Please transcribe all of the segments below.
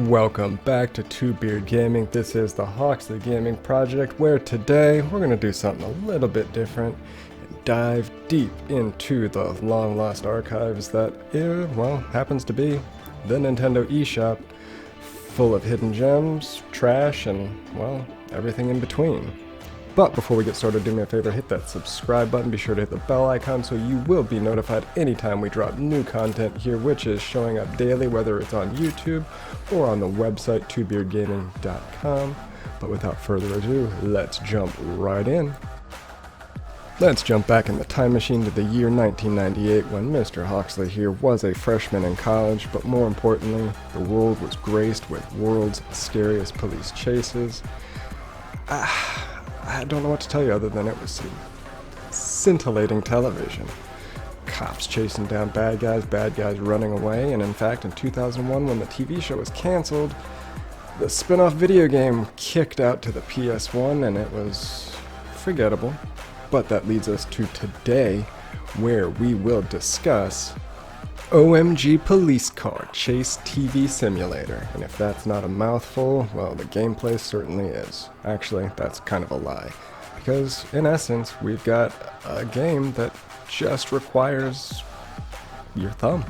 Welcome back to Two Beard Gaming. This is the Hawksley Gaming Project, where today we're going to do something a little bit different and dive deep into the long lost archives that, happens to be the Nintendo eShop, full of hidden gems, trash, and, well, everything in between. But before we get started, do me a favor, hit that subscribe button, be sure to hit the bell icon so you will be notified anytime we drop new content here, which is showing up daily, whether it's on YouTube or on the website twobeardgaming.com. But without further ado, let's jump right in. Let's jump back in the time machine to the year 1998 when Mr. Hawksley here was a freshman in college, but more importantly, the world was graced with world's scariest police chases. I don't know what to tell you other than it was some scintillating television. Cops chasing down bad guys running away, and in fact in 2001 when the TV show was cancelled, the spin-off video game kicked out to the PS1 and it was forgettable. But that leads us to today, where we will discuss OMG Police Car Chase TV Simulator. And if that's not a mouthful, well, the gameplay certainly is. Actually, that's kind of a lie. Because, in essence, we've got a game that just requires your thumb.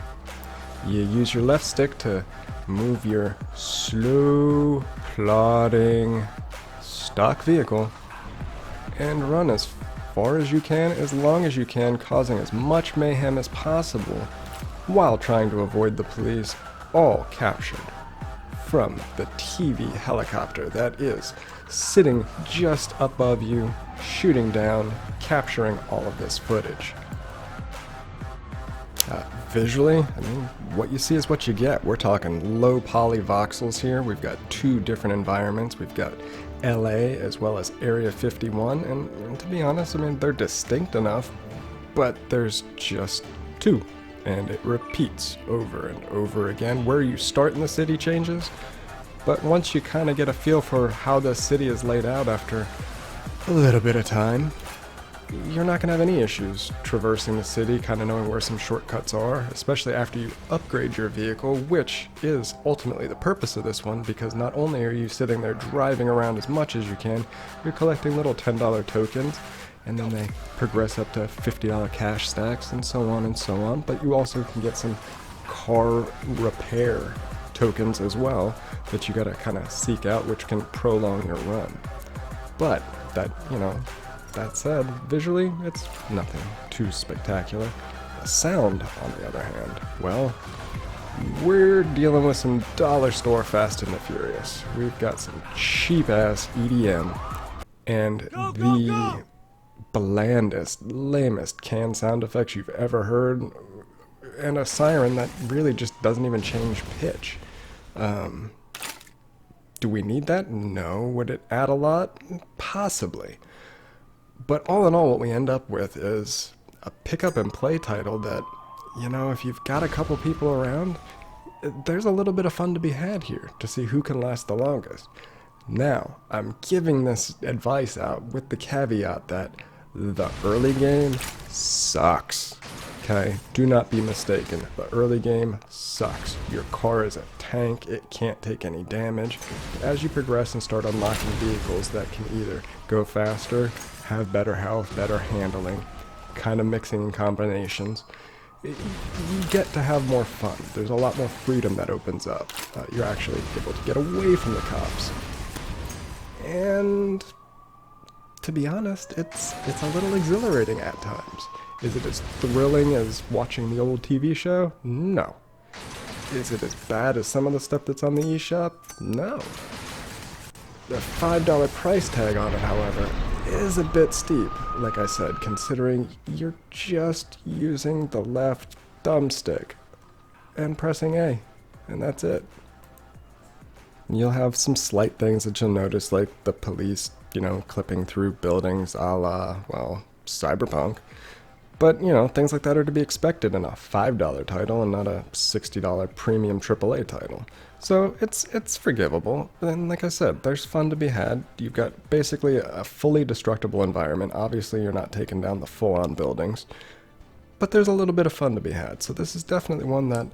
You use your left stick to move your slow, plodding, stock vehicle and run as far as you can, as long as you can, causing as much mayhem as possible, while trying to avoid the police, all captured from the TV helicopter that is sitting just above you, shooting down, capturing all of this footage. Visually, I mean, what you see is what you get. We're talking low poly voxels here. We've got two different environments. We've got LA as well as Area 51, and to be honest, I mean, they're distinct enough, but there's just two. And it repeats over and over again. Where you start in the city changes, but once you kind of get a feel for how the city is laid out after a little bit of time, you're not going to have any issues traversing the city, kind of knowing where some shortcuts are, especially after you upgrade your vehicle, which is ultimately the purpose of this one, because not only are you sitting there driving around as much as you can, you're collecting little $10 tokens, and then they progress up to $50 cash stacks and so on and so on. But you also can get some car repair tokens as well that you gotta kind of seek out, which can prolong your run. But that said, visually it's nothing too spectacular. The sound, on the other hand, well, we're dealing with some dollar store Fast and the Furious. We've got some cheap ass EDM and the blandest, lamest canned sound effects you've ever heard, and a siren that really just doesn't even change pitch. Do we need that? No. Would it add a lot? Possibly. But all in all, what we end up with is a pick-up and play title that, if you've got a couple people around, there's a little bit of fun to be had here to see who can last the longest. Now, I'm giving this advice out with the caveat that the early game sucks. Okay? Do not be mistaken. The early game sucks. Your car is a tank. It can't take any damage. As you progress and start unlocking vehicles that can either go faster, have better health, better handling, kind of mixing combinations, you get to have more fun. There's a lot more freedom that opens up. You're actually able to get away from the cops. And to be honest, it's a little exhilarating at times. Is it as thrilling as watching the old TV show? No. Is it as bad as some of the stuff that's on the eShop? No. The $5 price tag on it, however, is a bit steep, like I said, considering you're just using the left thumbstick and pressing A, and that's it. You'll have some slight things that you'll notice, like the police, clipping through buildings a la, Cyberpunk. But, things like that are to be expected in a $5 title and not a $60 premium AAA title. So it's forgivable, and like I said, there's fun to be had. You've got basically a fully destructible environment. Obviously, you're not taking down the full-on buildings, but there's a little bit of fun to be had. So this is definitely one that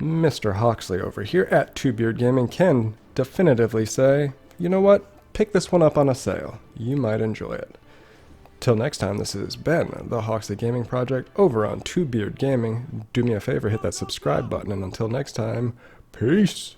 Mr. Hawksley over here at Two Beard Gaming can definitively say, you know what? Pick this one up on a sale. You might enjoy it. Till next time, this has been the Hawksley Gaming Project over on Two Beard Gaming. Do me a favor, hit that subscribe button, and until next time, peace!